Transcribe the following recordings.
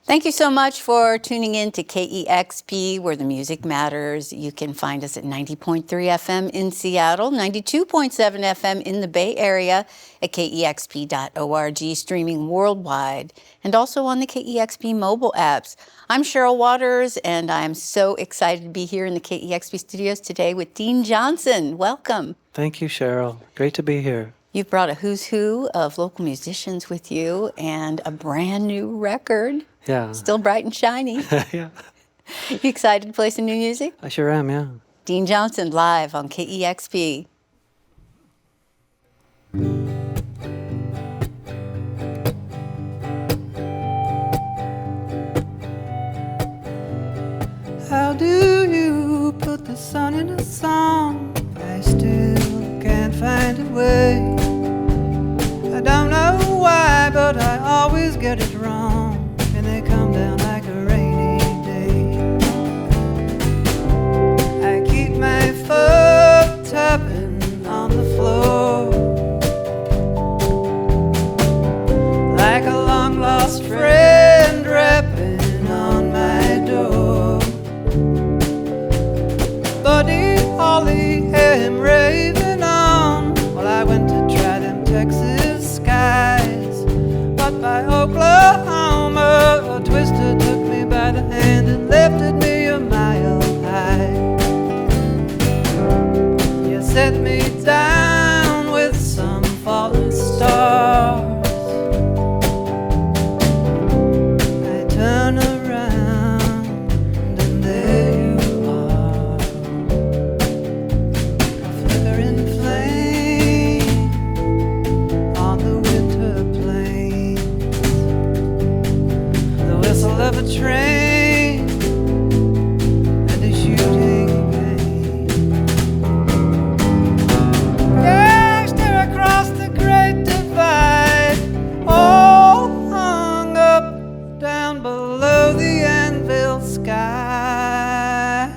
Thank you so much for tuning in to KEXP, where the music matters. You can find us at 90.3 FM in Seattle, 92.7 FM in the Bay Area, at KEXP.org, streaming worldwide, and also on the KEXP mobile apps. I'm Cheryl Waters, and I'm so excited to be here in the KEXP studios today with Dean Johnson. Welcome. Thank you, Cheryl. Great to be here. You've brought a who's who of local musicians with you and a brand new record. Yeah. Still bright and shiny. Yeah. You excited to play some new music? I sure am, yeah. Dean Johnson live on KEXP. How do you put the sun in a song? I still can't find a way. I don't know why, but I always get it wrong, and they come down like a rainy day. I keep my foot tapping on the floor, like a long lost friend rapping on my door. Buddy Holly, hear him raving on, while I went to try them Texas skies. But by Oklahoma, a twister took me by the hand and lifted me a mile high. You set me down with some fallen stars. I turn around and there you are, a flickering flame on the winter plains, the whistle of a train and a shooting pain. Yeah, I stare across the great divide, all hung up down below the anvil sky.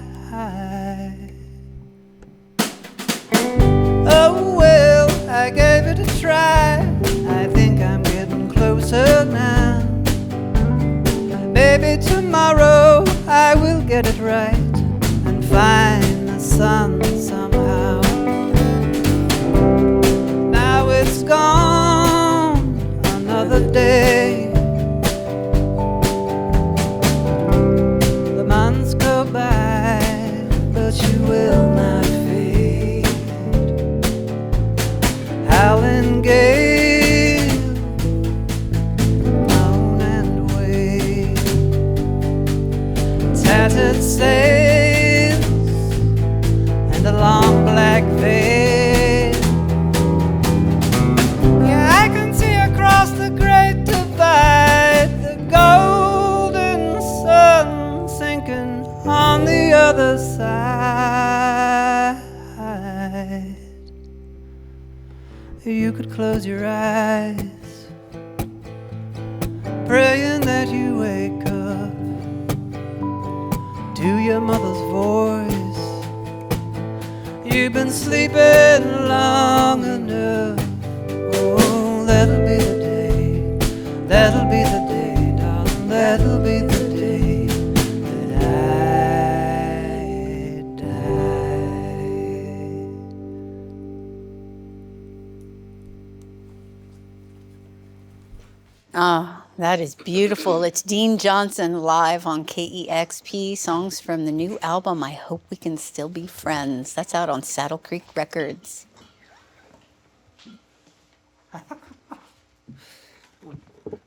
Oh well, I gave it a try. I think I'm getting closer now. Maybe tomorrow I will get it right and find the sun somehow. Now it's gone, another day. The months go by, but you will not fade. Howling gale, moan and wave, tattered sails and a long black veil. Yeah, I can see across the great divide, the golden sun sinking on the other side. You could close your eyes, praying that you wake up to your mother's voice. You've been sleeping long enough. Oh, that'll be the day, that'll be the day, darling, that'll be the day that I die. Ah, that is beautiful. It's Dean Johnson live on KEXP, songs from the new album, I Hope We Can Still Be Friends. That's out on Saddle Creek Records.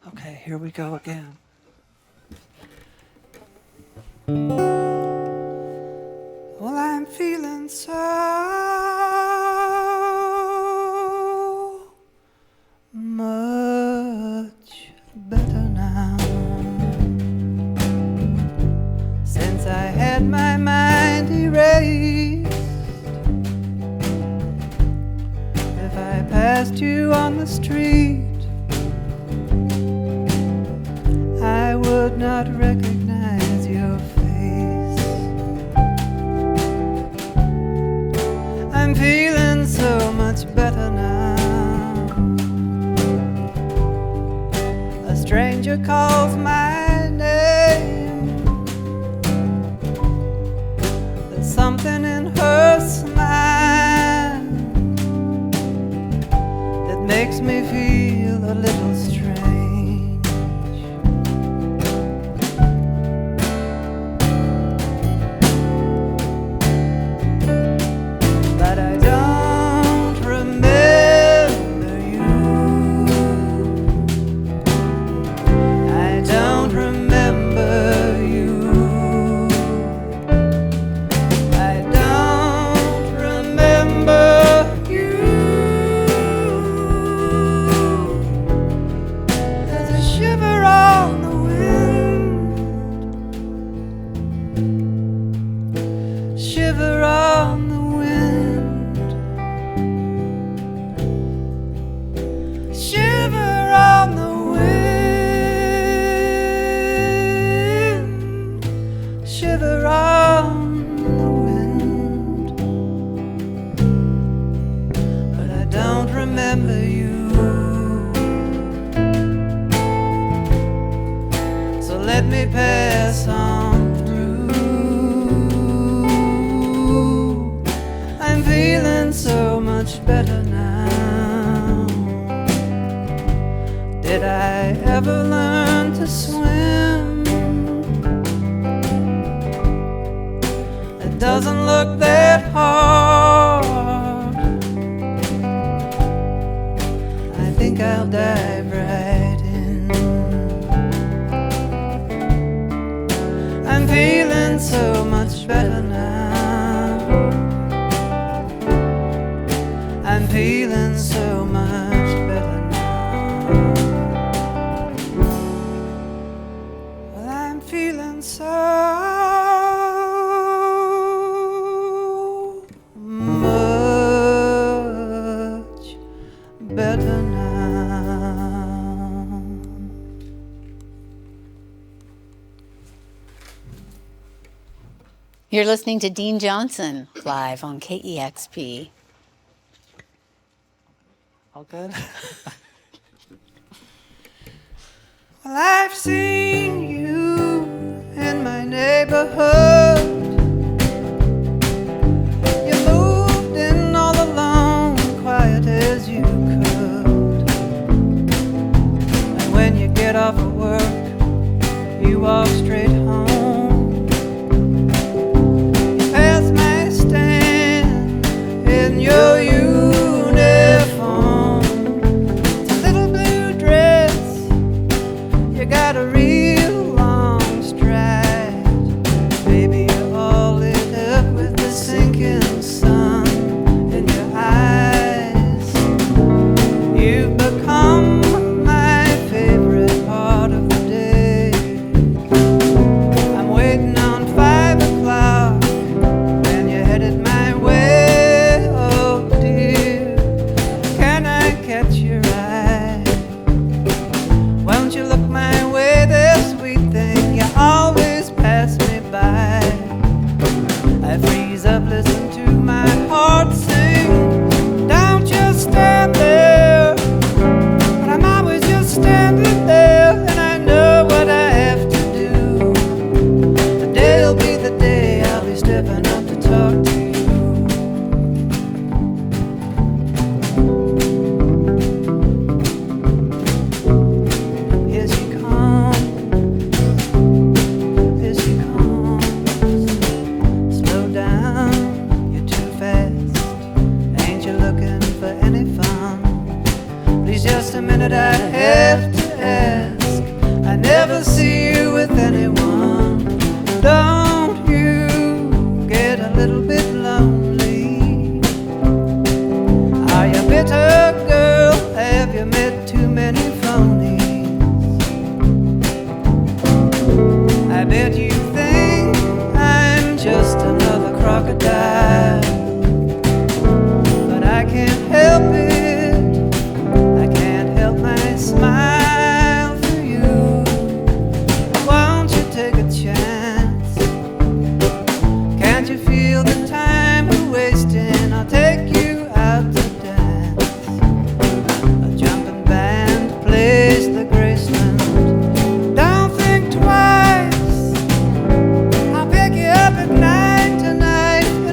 Okay, here we go again. Well, I'm feeling so much better now, since I had my mind erased. If I passed you on the street, I would not recognize your face. I'm feeling so much better now. A stranger calls my name. something in her smile that makes me feel a little strange. But I don't remember you. I don't remember you. I don't remember you. There's a shiver on the wind. Shiver on the wind. Shiver on the wind. Shiver on the wind. But I don't remember you. So let me pass on through. I'm feeling so much better now. Did I ever learn to swim? It doesn't look that hard. I think I'll dive right in. I'm feeling so much better now. I'm feeling so much better now. Well, I'm feeling so much better now. You're listening to Dean Johnson live on KEXP. All good? Well, I've seen you in my neighborhood. You moved in all alone, quiet as you could. And when you get off of work, you walk straight home. You pass my stand in your uniform. It's a little blue dress. You got a real long stride. Baby, you're all lit up with the sinking sun in your eyes. You've become my favorite part of the day. I'm waiting on 5 o'clock when you're headed my way. Oh dear, can I catch your eye? Won't you look my way, this sweet thing? You always pass me by. I freeze up, listen to my heart sing. Don't just stand there, but I'm always just standing there, and I know what I have to do. The day'll be the day I'll be stepping up to talk to you. Here she comes, here she comes. Slow down, you're too fast. Ain't you looking for any fun? Please, just a minute, I have to ask. I never see you with anyone. Don't you get a little bit lonely? Are you bitter, girl? Have you met too many phonies? I bet you think I'm just another crocodile, but I can't help it. I can't help my smile for you. Won't you take a chance? Can't you feel the time we're wasting? I'll take you out to dance. A jumping band plays the Graceland. Don't think twice. I'll pick you up at night tonight, and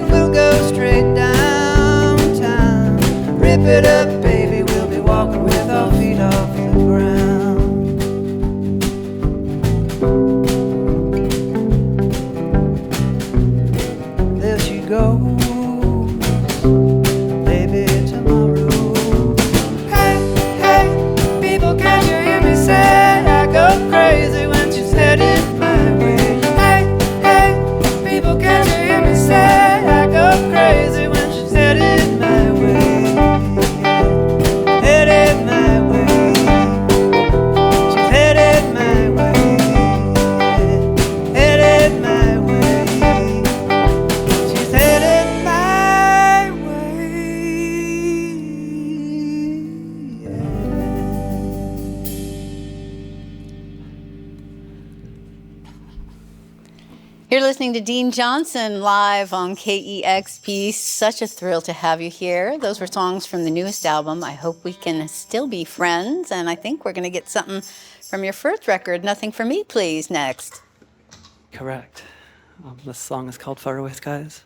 You're listening to Dean Johnson live on KEXP. Such a thrill to have you here. Those were songs from the newest album, I Hope We Can Still Be Friends. And I think we're going to get something from your first record, Nothing For Me, Please, next. Correct. This song is called Faraway Skies.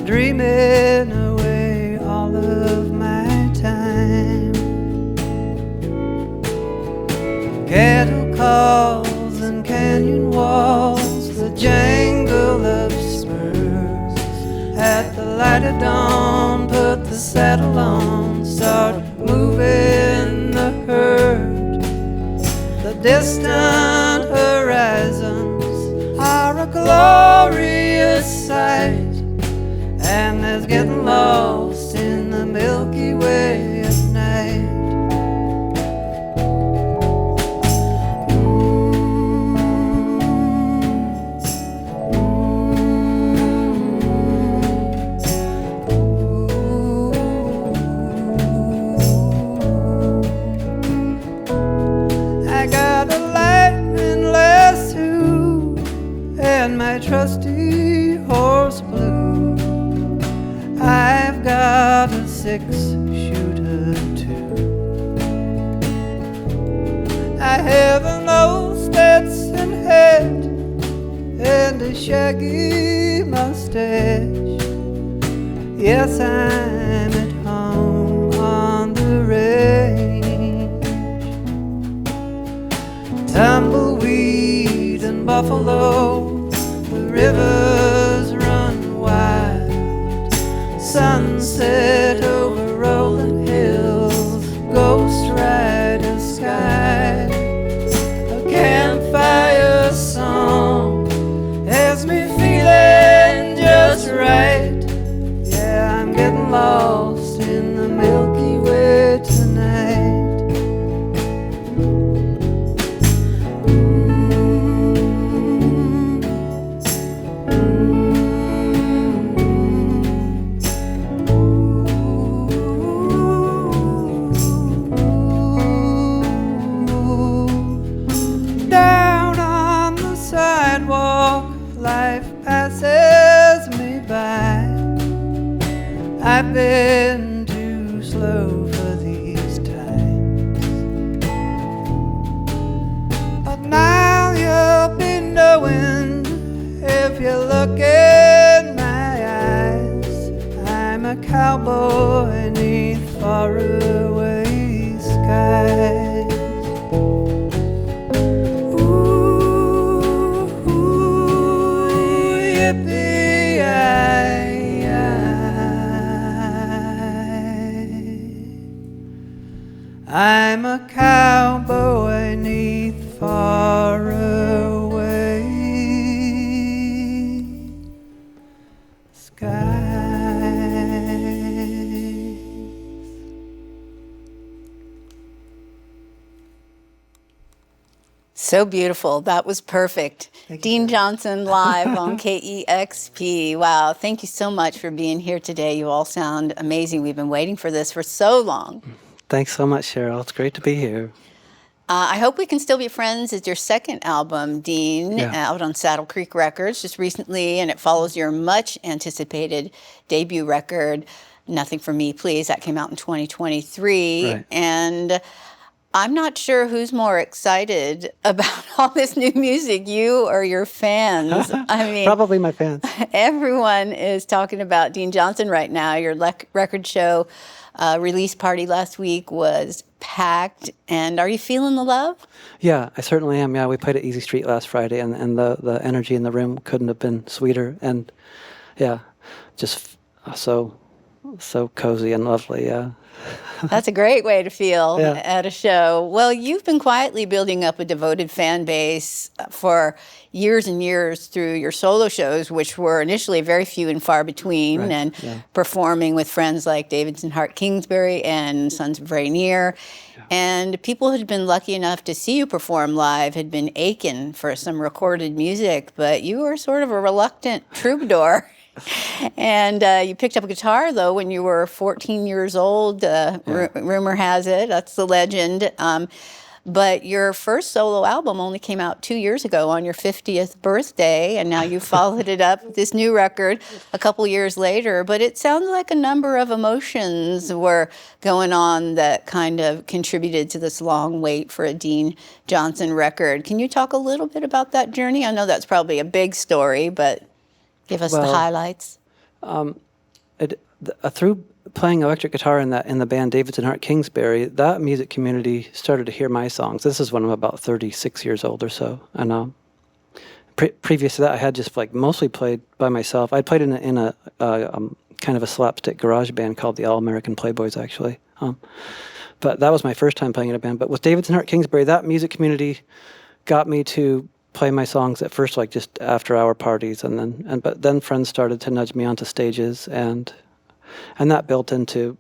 Dreaming away all of my time. Cattle calls and canyon walls, the jangle of spurs. At the light of dawn, put the saddle on, start moving the herd. The distant horizons are a glorious sight, and there's getting lost in the Milky Way at night. I got a lightning lasso and my trusty horse blue. I've got a 6-shooter too. I have an old Stetson hat and a shaggy mustache. Yes, I'm at home on the range. Tumbleweed and buffalo, the rivers run wild. Sunset over rolling hills, ghost rider sky. A campfire song has me feeling just right. Yeah, I'm getting lost in the Milky Way tonight. Life passes me by. I've been too slow for these times, but now you'll be knowing if you look in my eyes. I'm a cowboy neath faraway skies. I'm a cowboy neath faraway skies. So beautiful. That was perfect. Dean Johnson live on KEXP. Wow. Thank you so much for being here today. You all sound amazing. We've been waiting for this for so long. Thanks so much, Cheryl. It's great to be here. I Hope We Can Still Be Friends is your second album, Dean, out on Saddle Creek Records just recently, and it follows your much anticipated debut record, Nothing For Me, Please. That came out in 2023. Right. And I'm not sure who's more excited about all this new music, you or your fans. I mean, probably my fans. Everyone is talking about Dean Johnson right now. Your record show release party last week was packed. And are you feeling the love? Yeah, I certainly am. Yeah, we played at Easy Street last Friday, and the energy in the room couldn't have been sweeter. And yeah, just so cozy and lovely. Yeah. That's a great way to feel Yeah. at a show. Well, you've been quietly building up a devoted fan base for years and years through your solo shows, which were initially very few and far between, Right, and yeah. performing with friends like Davidson Hart Kingsbury and Sons of Rainier. And people who'd been lucky enough to see you perform live had been aching for some recorded music, but you were sort of a reluctant troubadour. And you picked up a guitar, though, when you were 14 years old. Rumor has it. That's the legend. But your first solo album only came out 2 years ago on your 50th birthday, and now you followed it up with this new record a couple years later. But it sounds like a number of emotions were going on that kind of contributed to this long wait for a Dean Johnson record. Can you talk a little bit about that journey? I know that's probably a big story, but give us the highlights. Through playing electric guitar in the band Davidson Hart Kingsbury, that music community started to hear my songs. This is when I'm about 36 years old or so, and previous to that, I had just mostly played by myself. I'd played in a kind of a slapstick garage band called the All American Playboys, actually. But that was my first time playing in a band. But with Davidson Hart Kingsbury, that music community got me to play my songs at first just after-hour parties, but then friends started to nudge me onto stages, and that built into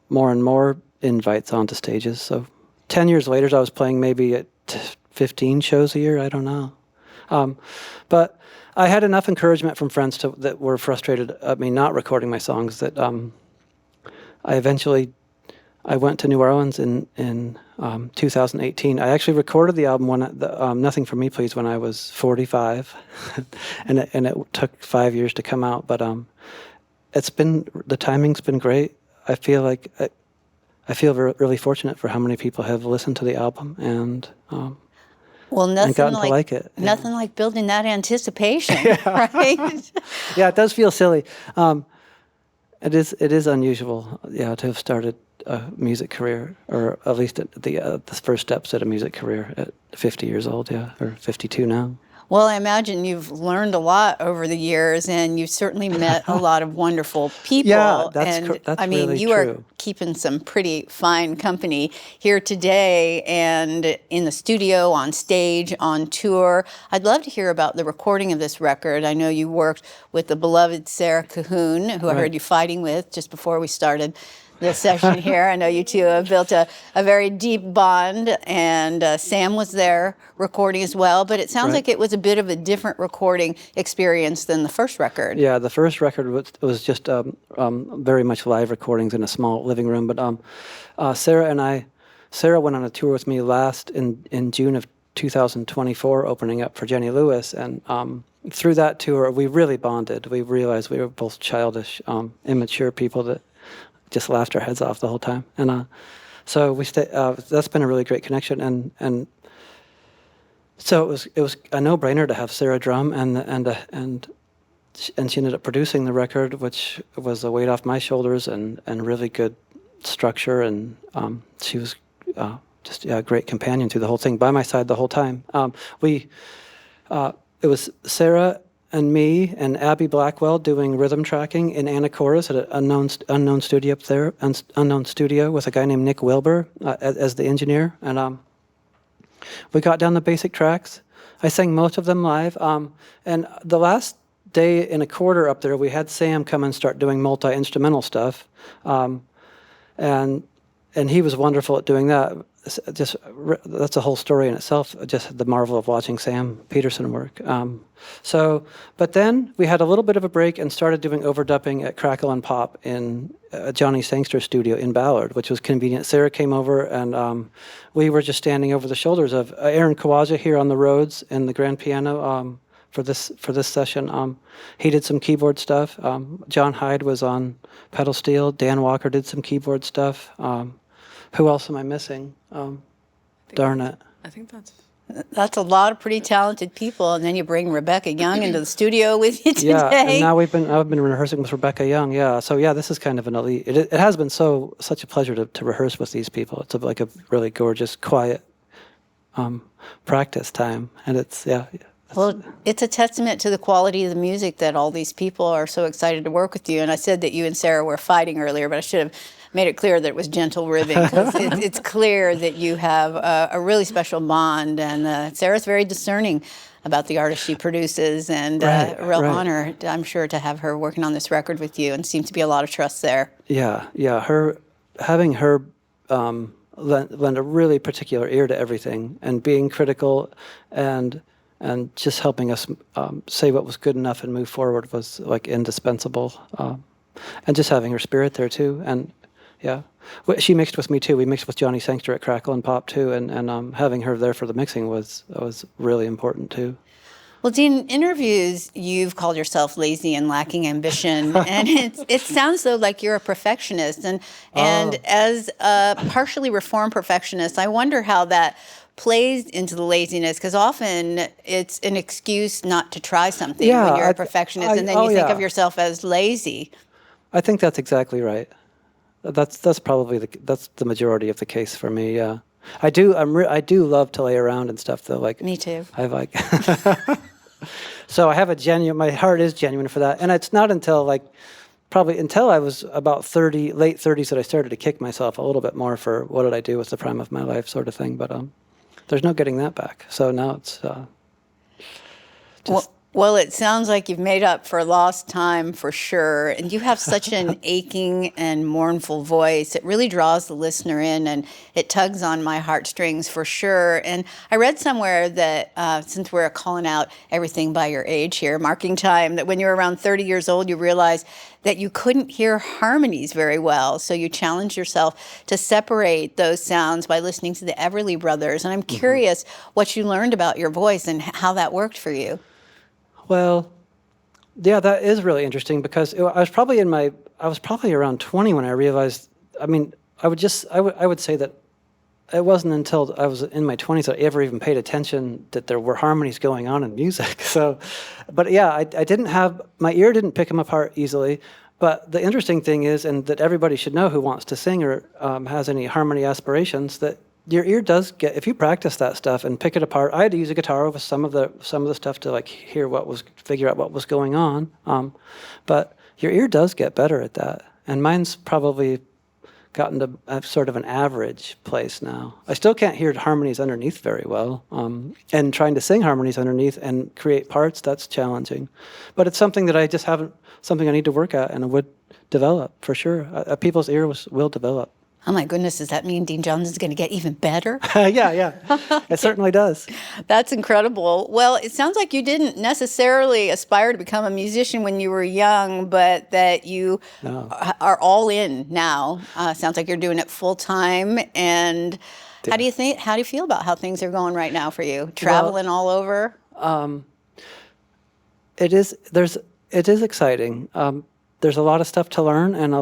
more and more invites onto stages. So 10 years later, I was playing maybe at 15 shows a year. I don't know. But I had enough encouragement from friends that were frustrated at me not recording my songs that I went to New Orleans in 2018. I actually recorded the album Nothing For Me Please when I was 45, and it took 5 years to come out. But the timing's been great. I feel like I feel really fortunate for how many people have listened to the album and nothing gotten to like it. Nothing like building that anticipation, right? Yeah, it does feel silly. It is unusual, to have started a music career, or at least at the first steps at a music career at 50 years old, or 52 now. Well, I imagine you've learned a lot over the years, and you've certainly met a lot of wonderful people. Yeah, that's you really are true. Keeping some pretty fine company here today and in the studio, on stage, on tour. I'd love to hear about the recording of this record. I know you worked with the beloved Sera Cahoone, who I heard you fighting with just before we started this session here. I know you two have built a very deep bond, and Sam was there recording as well, but it sounds like it was a bit of a different recording experience than the first record. Yeah, the first record was just very much live recordings in a small living room, but Sera went on a tour with me last in June of 2024, opening up for Jenny Lewis, and through that tour we really bonded. We realized we were both childish, immature people that just laughed our heads off the whole time, and so we that's been a really great connection, and so it was a no-brainer to have Sera drum, and she ended up producing the record, which was a weight off my shoulders and really good structure, and she was just a great companion through the whole thing, by my side the whole time. It was Sera and me and Abby Blackwell doing rhythm tracking in Anacortes at an unknown studio up there, unknown studio with a guy named Nick Wilbur as the engineer, and we got down the basic tracks. I sang most of them live, and the last day in a quarter up there, we had Sam come and start doing multi-instrumental stuff, and he was wonderful at doing that. That's a whole story in itself, just the marvel of watching Sam Peterson work. But then we had a little bit of a break and started doing overdubbing at Crackle and Pop in Johnny Sangster's studio in Ballard, which was convenient. Sera came over, and we were just standing over the shoulders of Aaron Khawaja here on the Rhodes and the grand piano for this session. He did some keyboard stuff. John Hyde was on pedal steel. Dan Walker did some keyboard stuff. Who else am I missing? Darn it. I think that's a lot of pretty talented people, and then you bring Rebecca Young into the studio with you today. Yeah, and now I've been rehearsing with Rebecca Young. Yeah, so this is kind of an elite. It has been such a pleasure to rehearse with these people. It's like a really gorgeous, quiet practice time, and it's Well, it's a testament to the quality of the music that all these people are so excited to work with you. And I said that you and Sera were fighting earlier, but I should have made it clear that it was gentle ribbing. 'Cause it's clear that you have a really special bond, and Sera's very discerning about the artist she produces, and a real honor, I'm sure, to have her working on this record with you, and seems to be a lot of trust there. Yeah. Having her lend a really particular ear to everything, and being critical, and just helping us say what was good enough and move forward was like indispensable. And just having her spirit there too, and yeah, she mixed with me too. We mixed with Johnny Sangster at Crackle and Pop too, and having her there for the mixing was really important too. Well, Dean, in interviews, you've called yourself lazy and lacking ambition, and it sounds though like you're a perfectionist. And as a partially reformed perfectionist, I wonder how that plays into the laziness, because often it's an excuse not to try something when you're a perfectionist, and then you think of yourself as lazy. I think that's exactly right. That's probably that's the majority of the case for me. Yeah, I do love to lay around and stuff though. Like me too. I like. So I have my heart is genuine for that, and it's not until probably until I was about 30, late 30s, that I started to kick myself a little bit more for what did I do with the prime of my life, sort of thing. But there's no getting that back. So now it's just. Well, it sounds like you've made up for lost time for sure. And you have such an aching and mournful voice. It really draws the listener in, and it tugs on my heartstrings for sure. And I read somewhere that since we're calling out everything by your age here, marking time, that when you were around 30 years old, you realized that you couldn't hear harmonies very well. So you challenged yourself to separate those sounds by listening to the Everly Brothers. And I'm curious what you learned about your voice and how that worked for you. Well, yeah, that is really interesting, because I was probably around 20 when I realized. I mean, I would say that it wasn't until I was in my 20s that I ever even paid attention that there were harmonies going on in music. So, but yeah, I didn't have, my ear didn't pick them apart easily. But the interesting thing is, and that everybody should know who wants to sing or has any harmony aspirations, that your ear does get, if you practice that stuff and pick it apart. I had to use a guitar over some of the stuff to figure out what was going on. But your ear does get better at that, and mine's probably gotten to sort of an average place now. I still can't hear harmonies underneath very well, and trying to sing harmonies underneath and create parts, that's challenging. But it's something that I just haven't, something I need to work at, and I would develop for sure. People's ear will develop. Oh my goodness, does that mean Dean Johnson's going to get even better? Yeah. It certainly does. That's incredible. Well, it sounds like you didn't necessarily aspire to become a musician when you were young, but that you are all in now. Sounds like you're doing it full time. And how do you feel about how things are going right now for you? Traveling all over? It is exciting. There's a lot of stuff to learn, and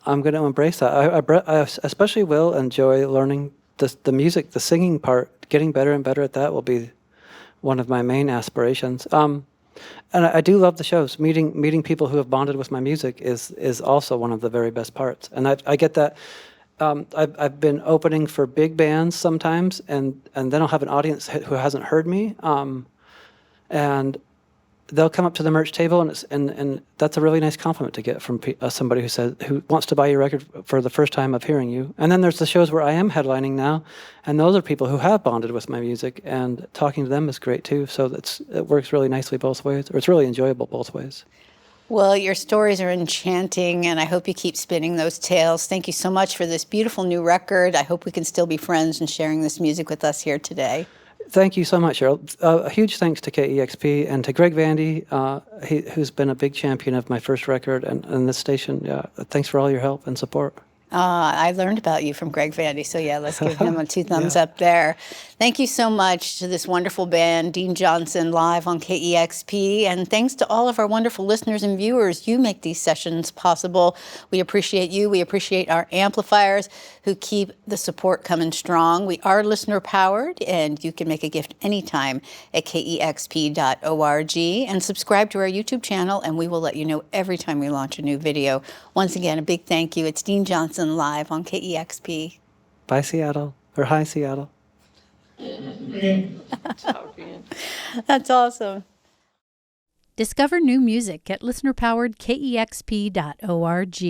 I'm going to embrace that. I especially will enjoy learning the music, the singing part. Getting better and better at that will be one of my main aspirations. And I do love the shows. Meeting people who have bonded with my music is also one of the very best parts. And I get that. I've been opening for big bands sometimes, and then I'll have an audience who hasn't heard me, and they'll come up to the merch table, and that's a really nice compliment to get from somebody who wants to buy your record for the first time of hearing you. And then there's the shows where I am headlining now, and those are people who have bonded with my music, and talking to them is great too. So it works really nicely both ways, or it's really enjoyable both ways. Well, your stories are enchanting, and I hope you keep spinning those tales. Thank you so much for this beautiful new record. I hope we can still be friends and sharing this music with us here today. Thank you so much, Cheryl. A huge thanks to KEXP and to Greg Vandy, who's been a big champion of my first record and this station. Yeah, thanks for all your help and support. I learned about you from Greg Vandy, so yeah, let's give him a 2 thumbs up there. Thank you so much to this wonderful band, Dean Johnson, live on KEXP, and thanks to all of our wonderful listeners and viewers. You make these sessions possible. We appreciate you. We appreciate our amplifiers who keep the support coming strong. We are listener-powered, and you can make a gift anytime at kexp.org, and subscribe to our YouTube channel, and we will let you know every time we launch a new video. Once again, a big thank you. It's Dean Johnson live on KEXP. Bye, Seattle, or hi, Seattle. That's awesome. Discover new music at listener-powered KEXP.org.